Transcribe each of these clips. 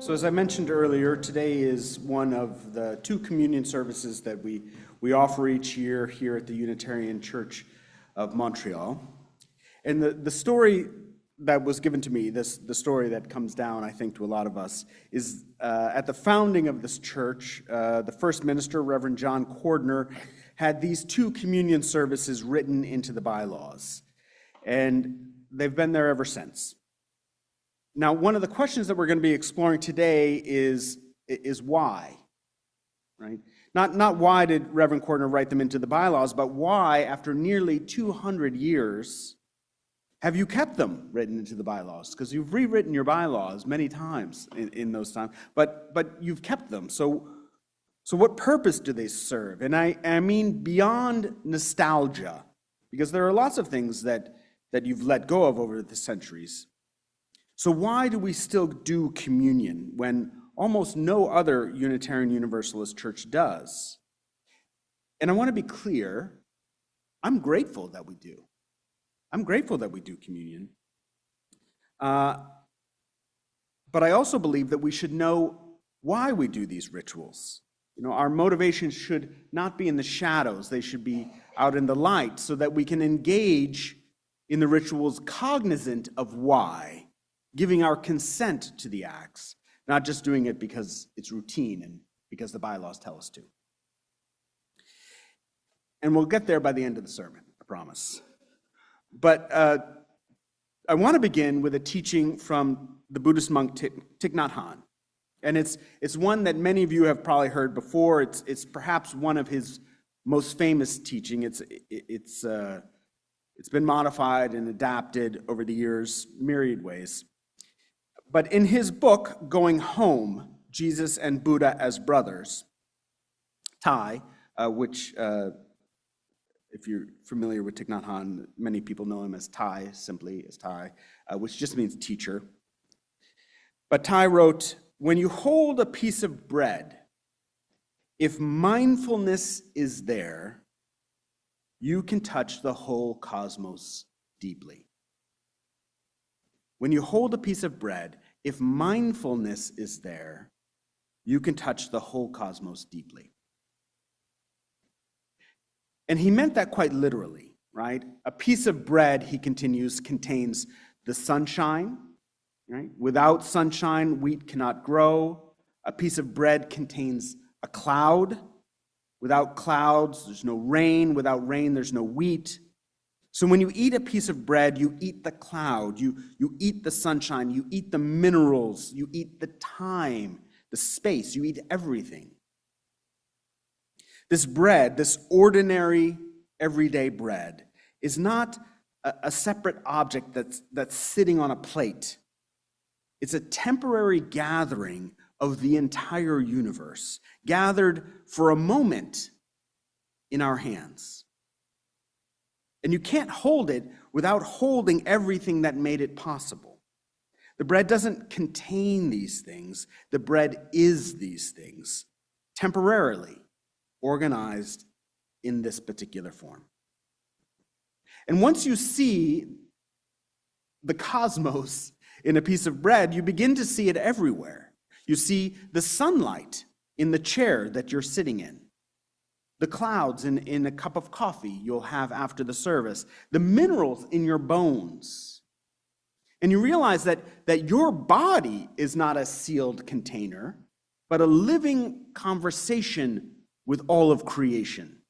So as I mentioned earlier, today is one of the two communion services that we offer each year here at the Unitarian Church of Montreal. And the story that was given to me, the story that comes down, I think, to a lot of us, is at the founding of this church, the first minister, Reverend John Cordner, had these two communion services written into the bylaws. And they've been there ever since. Now, one of the questions that we're going to be exploring today is why, right? Not why did Reverend Cordner write them into the bylaws, but why, after nearly 200 years, have you kept them written into the bylaws? Because you've rewritten your bylaws many times in those times, but you've kept them. So what purpose do they serve? And I mean beyond nostalgia, because there are lots of things that you've let go of over the centuries. So why do we still do communion when almost no other Unitarian Universalist church does? And I want to be clear, I'm grateful that we do. I'm grateful that we do communion. But I also believe that we should know why we do these rituals. You know, our motivations should not be in the shadows. They should be out in the light so that we can engage in the rituals cognizant of why, giving our consent to the acts, not just doing it because it's routine and because the bylaws tell us to. And we'll get there by the end of the sermon, I promise. But I want to begin with a teaching from the Buddhist monk Thich Nhat Hanh. And it's one that many of you have probably heard before. It's perhaps one of his most famous teaching. It's been modified and adapted over the years, myriad ways. But in his book, Going Home, Jesus and Buddha as Brothers, Thai, which, if you're familiar with Thich Nhat Hanh, many people know him as Thai, simply as Thai, which just means teacher. But Thai wrote, "When you hold a piece of bread, if mindfulness is there, you can touch the whole cosmos deeply." When you hold a piece of bread, if mindfulness is there, you can touch the whole cosmos deeply. And he meant that quite literally, right? A piece of bread, he continues, contains the sunshine, right? Without sunshine, wheat cannot grow. A piece of bread contains a cloud. Without clouds, there's no rain. Without rain, there's no wheat. So when you eat a piece of bread, you eat the cloud, you eat the sunshine, you eat the minerals, you eat the time, the space, you eat everything. This bread, this ordinary, everyday bread, is not a separate object that's sitting on a plate. It's a temporary gathering of the entire universe, gathered for a moment in our hands. And you can't hold it without holding everything that made it possible. The bread doesn't contain these things. The bread is these things, temporarily organized in this particular form. And once you see the cosmos in a piece of bread, you begin to see it everywhere. You see the sunlight in the chair that you're sitting in, the clouds in a cup of coffee you'll have after the service, the minerals in your bones. And you realize that your body is not a sealed container, but a living conversation with all of creation.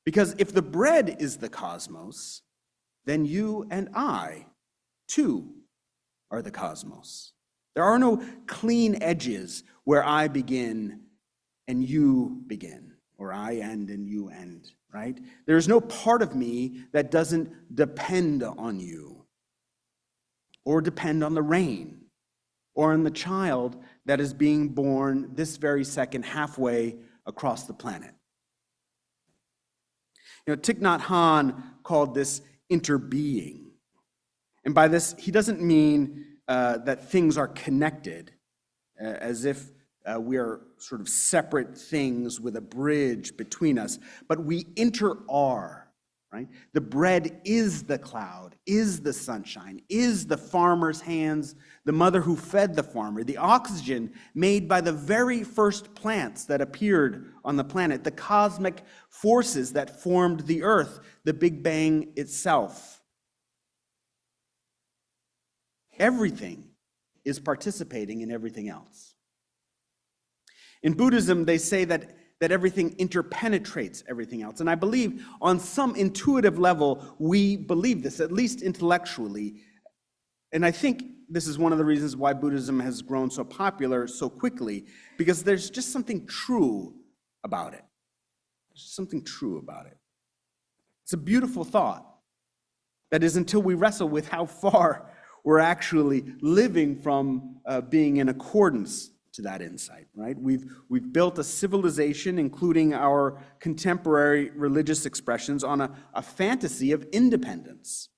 Because if the bread is the cosmos, then you and I, too, are the cosmos. There are no clean edges where I begin and you begin, or I end and you end, right? There's no part of me that doesn't depend on you, or depend on the rain, or on the child that is being born this very second halfway across the planet. You know, Thich Nhat Hanh called this interbeing. And by this, he doesn't mean that things are connected, as if we are sort of separate things with a bridge between us, but we inter-are, right? The bread is the cloud, is the sunshine, is the farmer's hands, the mother who fed the farmer, the oxygen made by the very first plants that appeared on the planet, the cosmic forces that formed the earth, the Big Bang itself. Everything is participating in everything else. In Buddhism, they say that everything interpenetrates everything else. And I believe on some intuitive level, we believe this, at least intellectually. And I think this is one of the reasons why Buddhism has grown so popular so quickly, because there's just something true about it. There's something true about it. It's a beautiful thought. That is, until we wrestle with how far we're actually living from being in accordance to that insight, right? We've built a civilization, including our contemporary religious expressions, on a fantasy of independence.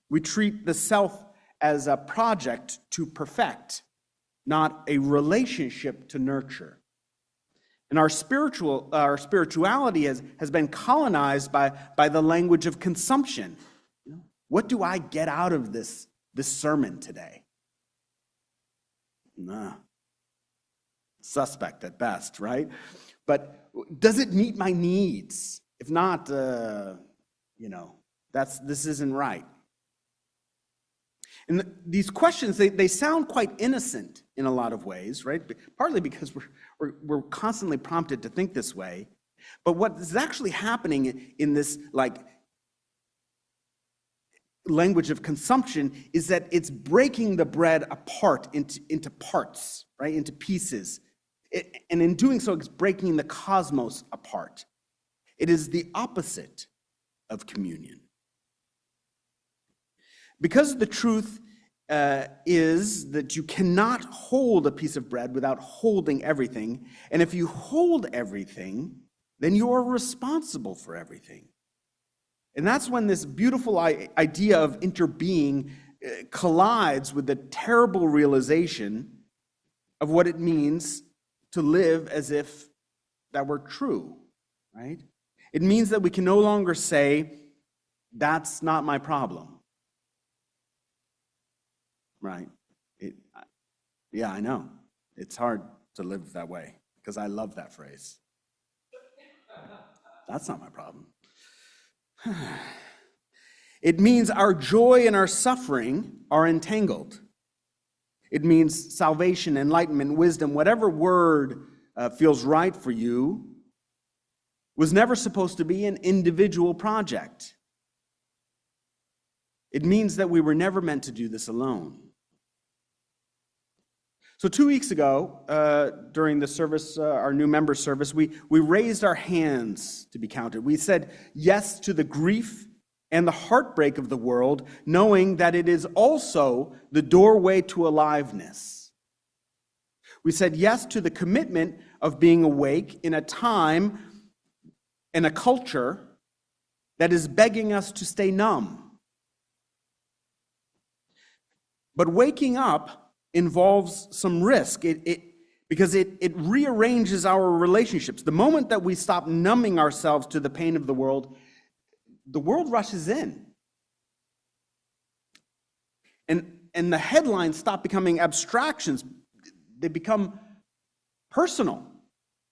We treat the self as a project to perfect, not a relationship to nurture. And our spirituality has been colonized by the language of consumption. What do I get out of this sermon today? Suspect at best, right? But does it meet my needs? If not, this isn't right. And these questions, they sound quite innocent in a lot of ways, right? Partly because we're constantly prompted to think this way. But what is actually happening in this language of consumption is that it's breaking the bread apart into parts, right? Into pieces. And in doing so, it's breaking the cosmos apart. It is the opposite of communion. Because the truth is that you cannot hold a piece of bread without holding everything. And if you hold everything, then you are responsible for everything. And that's when this beautiful idea of interbeing collides with the terrible realization of what it means to live as if that were true, right? It means that we can no longer say, that's not my problem, right? Yeah, I know. It's hard to live that way because I love that phrase. That's not my problem. It means our joy and our suffering are entangled. It means salvation, enlightenment, wisdom, whatever word feels right for you, was never supposed to be an individual project. It means that we were never meant to do this alone. So 2 weeks ago, during the service, our new member service, we raised our hands to be counted. We said yes to the grief and the heartbreak of the world, knowing that it is also the doorway to aliveness. We said yes to the commitment of being awake in a time and a culture that is begging us to stay numb. But waking up involves some risk because it rearranges our relationships. The moment that we stop numbing ourselves to the pain of the world rushes in. And the headlines stop becoming abstractions. They become personal,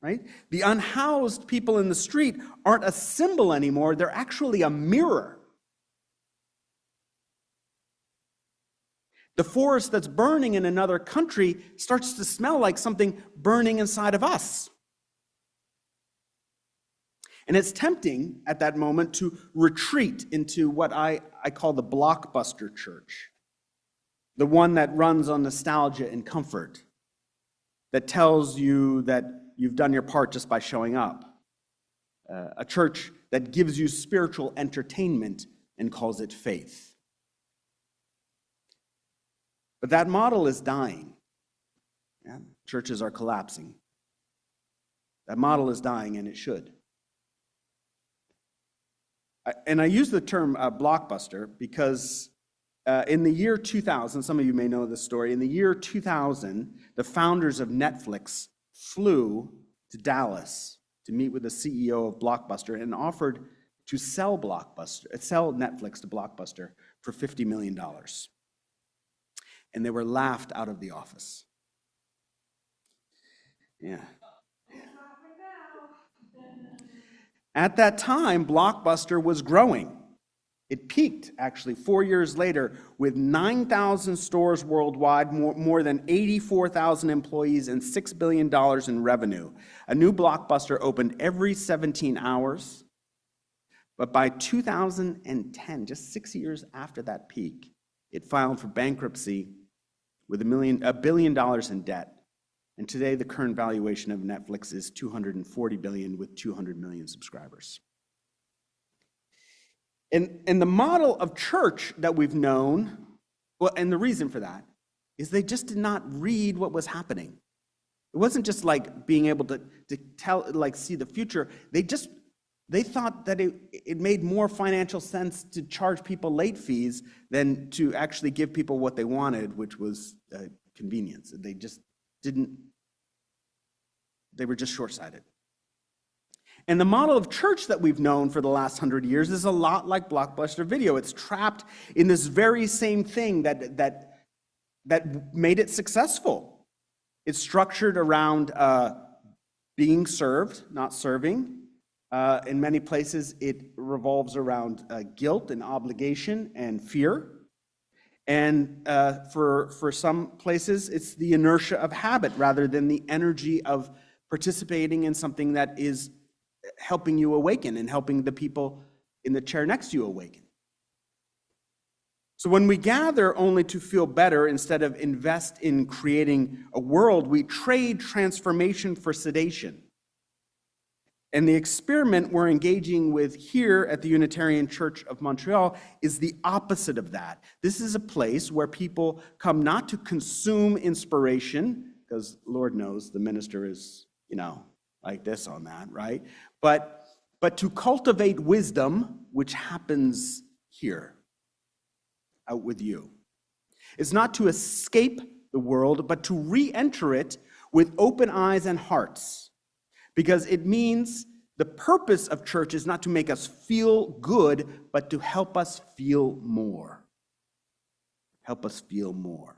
right? The unhoused people in the street aren't a symbol anymore. They're actually a mirror. The forest that's burning in another country starts to smell like something burning inside of us. And it's tempting at that moment to retreat into what I call the blockbuster church, the one that runs on nostalgia and comfort, that tells you that you've done your part just by showing up, a church that gives you spiritual entertainment and calls it faith. But that model is dying. Yeah? Churches are collapsing. That model is dying, and it should. And I use the term blockbuster because in the year 2000, some of you may know this story, in the year 2000, the founders of Netflix flew to Dallas to meet with the CEO of Blockbuster and offered to sell Netflix to Blockbuster for $50 million. And they were laughed out of the office. Yeah. At that time, Blockbuster was growing. It peaked, actually, 4 years later with 9,000 stores worldwide, more than 84,000 employees, and $6 billion in revenue. A new Blockbuster opened every 17 hours. But by 2010, just 6 years after that peak, it filed for bankruptcy with $1 billion in debt. And today, the current valuation of Netflix is $240 billion with 200 million subscribers. And the model of church that we've known, well, and the reason for that is they just did not read what was happening. It wasn't just like being able to tell, like see the future. They thought that it made more financial sense to charge people late fees than to actually give people what they wanted, which was convenience. They just didn't, they were just short-sighted. And the model of church that we've known for the last 100 years is a lot like Blockbuster Video. It's trapped in this very same thing that made it successful. It's structured around being served, not serving. In many places, it revolves around guilt and obligation and fear. And for some places, it's the inertia of habit rather than the energy of participating in something that is helping you awaken and helping the people in the chair next to you awaken. So when we gather only to feel better instead of invest in creating a world, we trade transformation for sedation. And the experiment we're engaging with here at the Unitarian Church of Montreal is the opposite of that. This is a place where people come not to consume inspiration, because Lord knows the minister is, like this on that, right? But to cultivate wisdom, which happens here, out with you. It's not to escape the world, but to re-enter it with open eyes and hearts. Because it means the purpose of church is not to make us feel good, but to help us feel more. Help us feel more.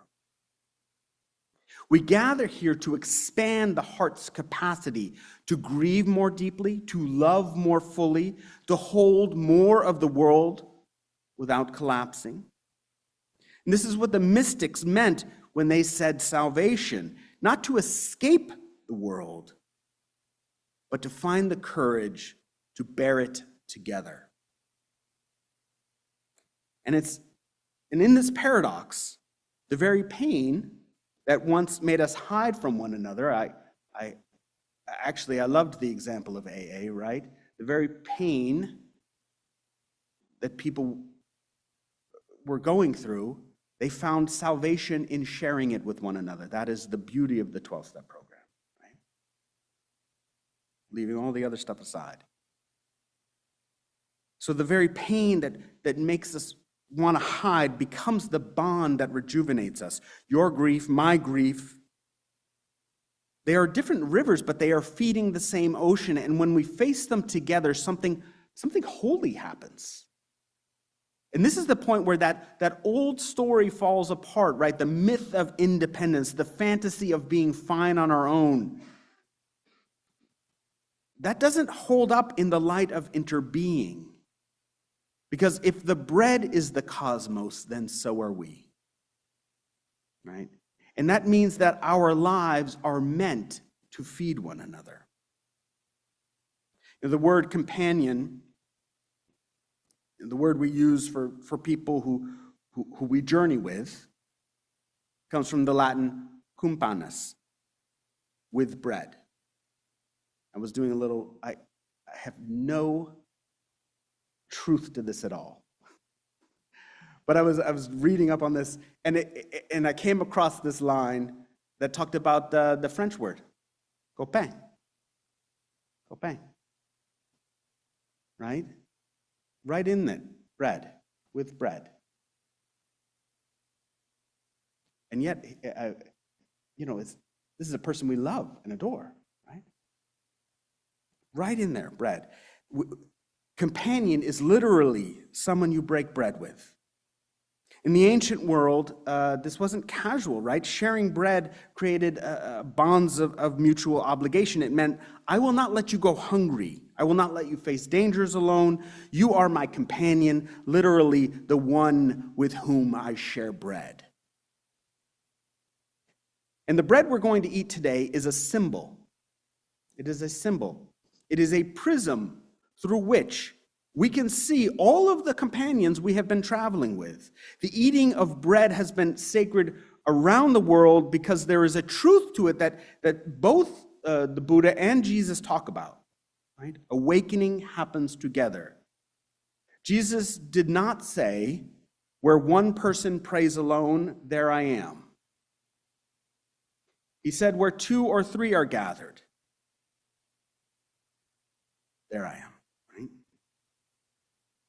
We gather here to expand the heart's capacity to grieve more deeply, to love more fully, to hold more of the world without collapsing. And this is what the mystics meant when they said salvation, not to escape the world, but to find the courage to bear it together. And in this paradox, the very pain that once made us hide from one another, I loved the example of AA, right? The very pain that people were going through, they found salvation in sharing it with one another. That is the beauty of the 12-step program, right? Leaving all the other stuff aside. So the very pain that makes us want to hide becomes the bond that rejuvenates us. Your grief, my grief. They are different rivers, but they are feeding the same ocean. And when we face them together, something holy happens. And this is the point where that old story falls apart, right? The myth of independence, the fantasy of being fine on our own. That doesn't hold up in the light of interbeing. Because if the bread is the cosmos, then so are we. Right? And that means that our lives are meant to feed one another. The word companion, the word we use for people who we journey with, comes from the Latin cumpanas, with bread. I was doing I have no truth to this at all. But I was reading up on this, and I came across this line that talked about the French word, copain. Copain. Right? Right in it, bread, with bread. And yet, this is a person we love and adore, right? Right in there, bread. companion is literally someone you break bread with. In the ancient world, this wasn't casual, right? Sharing bread created bonds of mutual obligation. It meant, I will not let you go hungry. I will not let you face dangers alone. You are my companion, literally the one with whom I share bread. And the bread we're going to eat today is a symbol. It is a symbol. It is a prism through which we can see all of the companions we have been traveling with. The eating of bread has been sacred around the world because there is a truth to it that both the Buddha and Jesus talk about. Right? Awakening happens together. Jesus did not say, where one person prays alone, there I am. He said, where 2 or 3 are gathered, there I am. Right?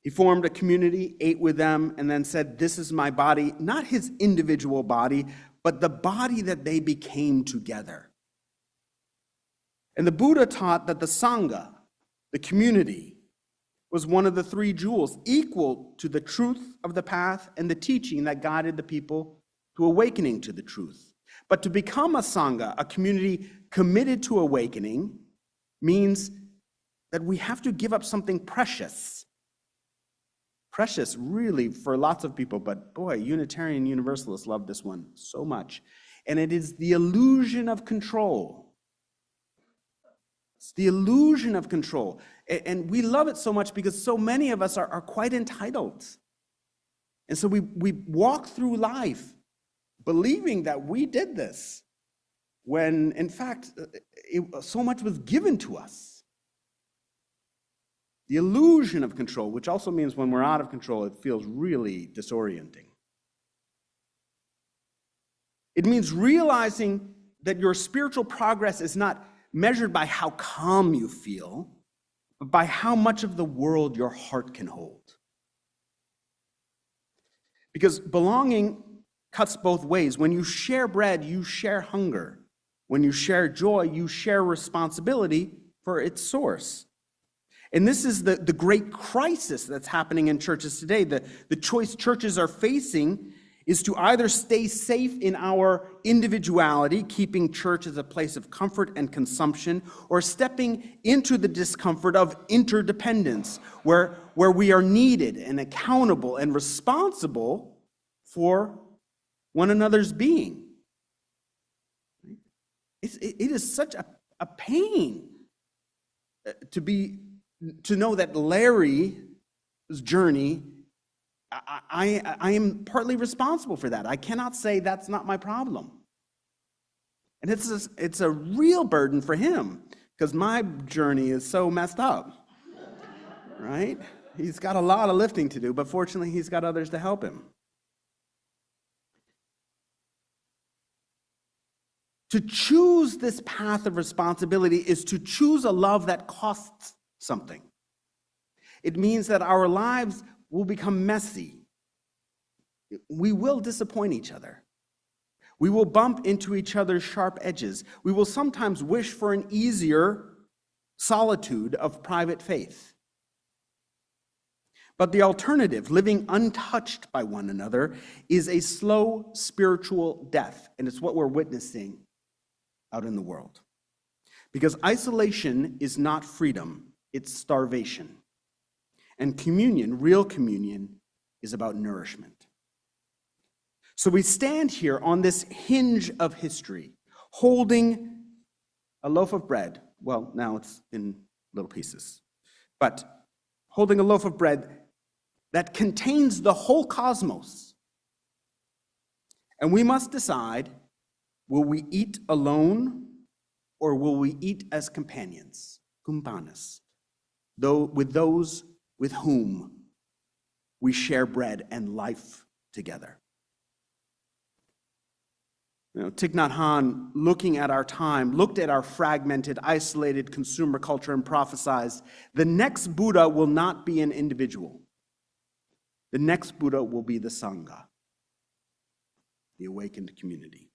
He formed a community, ate with them, and then said, this is my body, not his individual body, but the body that they became together. And the Buddha taught that the Sangha, the community, was one of the 3 jewels, equal to the truth of the path and the teaching that guided the people to awakening to the truth. But to become a Sangha, a community committed to awakening, means that we have to give up something precious. Precious, really, for lots of people, but boy, Unitarian Universalists love this one so much. And it is the illusion of control. It's the illusion of control. And we love it so much because so many of us are quite entitled. And so we walk through life believing that we did this, when in fact, so much was given to us. The illusion of control, which also means when we're out of control, it feels really disorienting. It means realizing that your spiritual progress is not measured by how calm you feel, but by how much of the world your heart can hold. Because belonging cuts both ways. When you share bread, you share hunger. When you share joy, you share responsibility for its source. And this is the great crisis that's happening in churches today. The choice churches are facing is to either stay safe in our individuality, keeping church as a place of comfort and consumption, or stepping into the discomfort of interdependence, where we are needed and accountable and responsible for one another's being. It is such a pain to know that Larry's journey, I am partly responsible for that. I cannot say that's not my problem. And it's a real burden for him, because my journey is so messed up, right? He's got a lot of lifting to do, but fortunately he's got others to help him. To choose this path of responsibility is to choose a love that costs something. It means that our lives will become messy. We will disappoint each other. We will bump into each other's sharp edges. We will sometimes wish for an easier solitude of private faith. But the alternative, living untouched by one another, is a slow spiritual death, and it's what we're witnessing out in the world. Because isolation is not freedom, it's starvation. And communion, real communion, is about nourishment. So we stand here on this hinge of history, holding a loaf of bread. Well, now it's in little pieces. But holding a loaf of bread that contains the whole cosmos. And we must decide, will we eat alone or will we eat as companions, kumpanas, though with those with whom we share bread and life together? Thich Nhat Hanh, looking at our time, looked at our fragmented, isolated consumer culture and prophesied, the next Buddha will not be an individual. The next Buddha will be the Sangha, the awakened community.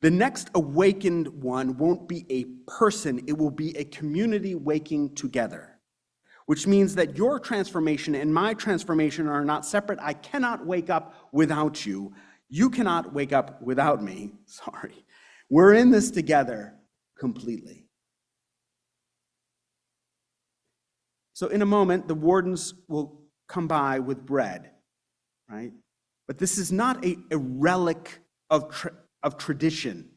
The next awakened one won't be a person, it will be a community waking together, which means that your transformation and my transformation are not separate. I cannot wake up without you. You cannot wake up without me. Sorry. We're in this together completely. So in a moment, the wardens will come by with bread, right? But this is not a relic of tradition.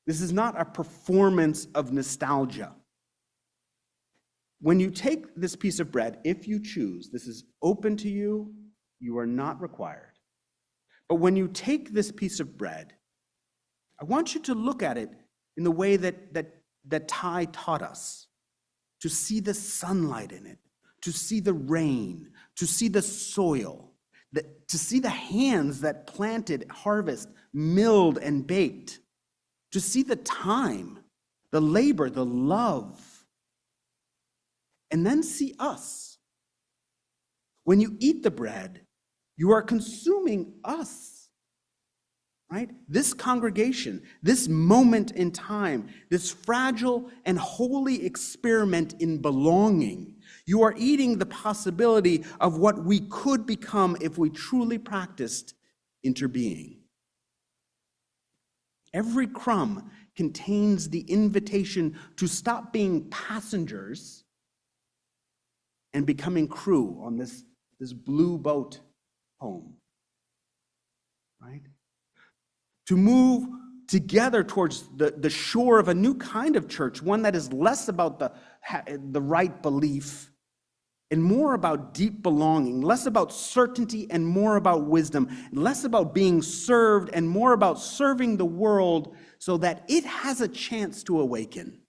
This is not a performance of nostalgia. When you take this piece of bread, if you choose, this is open to you, you are not required. But when you take this piece of bread, I want you to look at it in the way that Thai taught us, to see the sunlight in it, to see the rain, to see the soil, to see the hands that planted, harvest, milled, and baked, to see the time, the labor, the love, and then see us. When you eat the bread, you are consuming us, right? This congregation, this moment in time, this fragile and holy experiment in belonging. You are eating the possibility of what we could become if we truly practiced interbeing. Every crumb contains the invitation to stop being passengers and becoming crew on this blue boat home, right? To move together towards the shore of a new kind of church, one that is less about the right belief and more about deep belonging, less about certainty and more about wisdom, less about being served and more about serving the world so that it has a chance to awaken.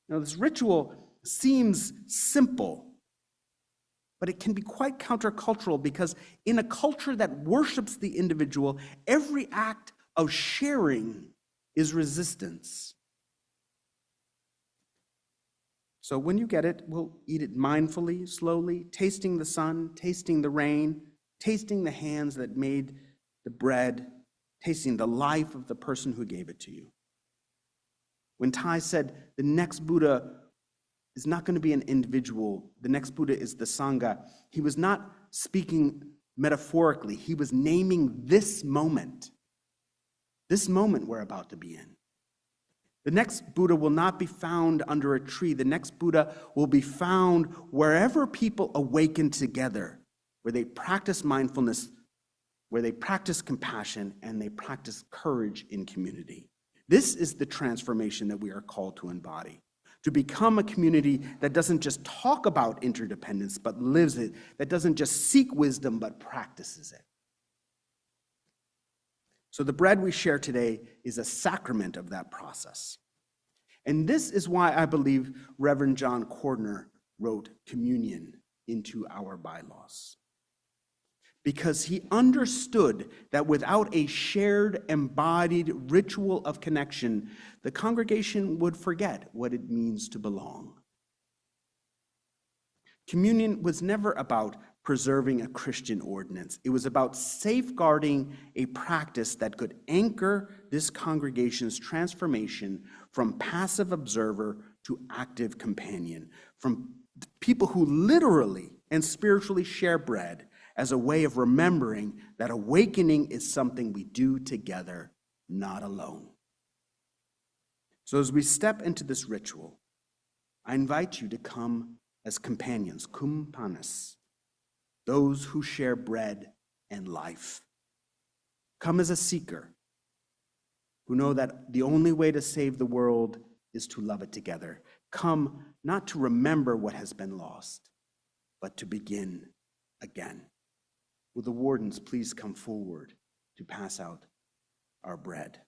Now, this ritual seems simple, but it can be quite countercultural because in a culture that worships the individual, every act of sharing is resistance. So when you get it, we'll eat it mindfully, slowly, tasting the sun, tasting the rain, tasting the hands that made the bread, tasting the life of the person who gave it to you. When Thai said the next Buddha is not going to be an individual, the next Buddha is the Sangha, he was not speaking metaphorically. He was naming this moment we're about to be in. The next Buddha will not be found under a tree. The next Buddha will be found wherever people awaken together, where they practice mindfulness, where they practice compassion, and they practice courage in community. This is the transformation that we are called to embody, to become a community that doesn't just talk about interdependence, but lives it, that doesn't just seek wisdom, but practices it. So the bread we share today is a sacrament of that process. And this is why I believe Reverend John Cordner wrote communion into our bylaws. Because he understood that without a shared, embodied ritual of connection, the congregation would forget what it means to belong. Communion was never about preserving a Christian ordinance. It was about safeguarding a practice that could anchor this congregation's transformation from passive observer to active companion, from people who literally and spiritually share bread as a way of remembering that awakening is something we do together, not alone. So as we step into this ritual, I invite you to come as companions, kumpanas, those who share bread and life. Come as a seeker who know that the only way to save the world is to love it together. Come not to remember what has been lost, but to begin again. Will the wardens please come forward to pass out our bread?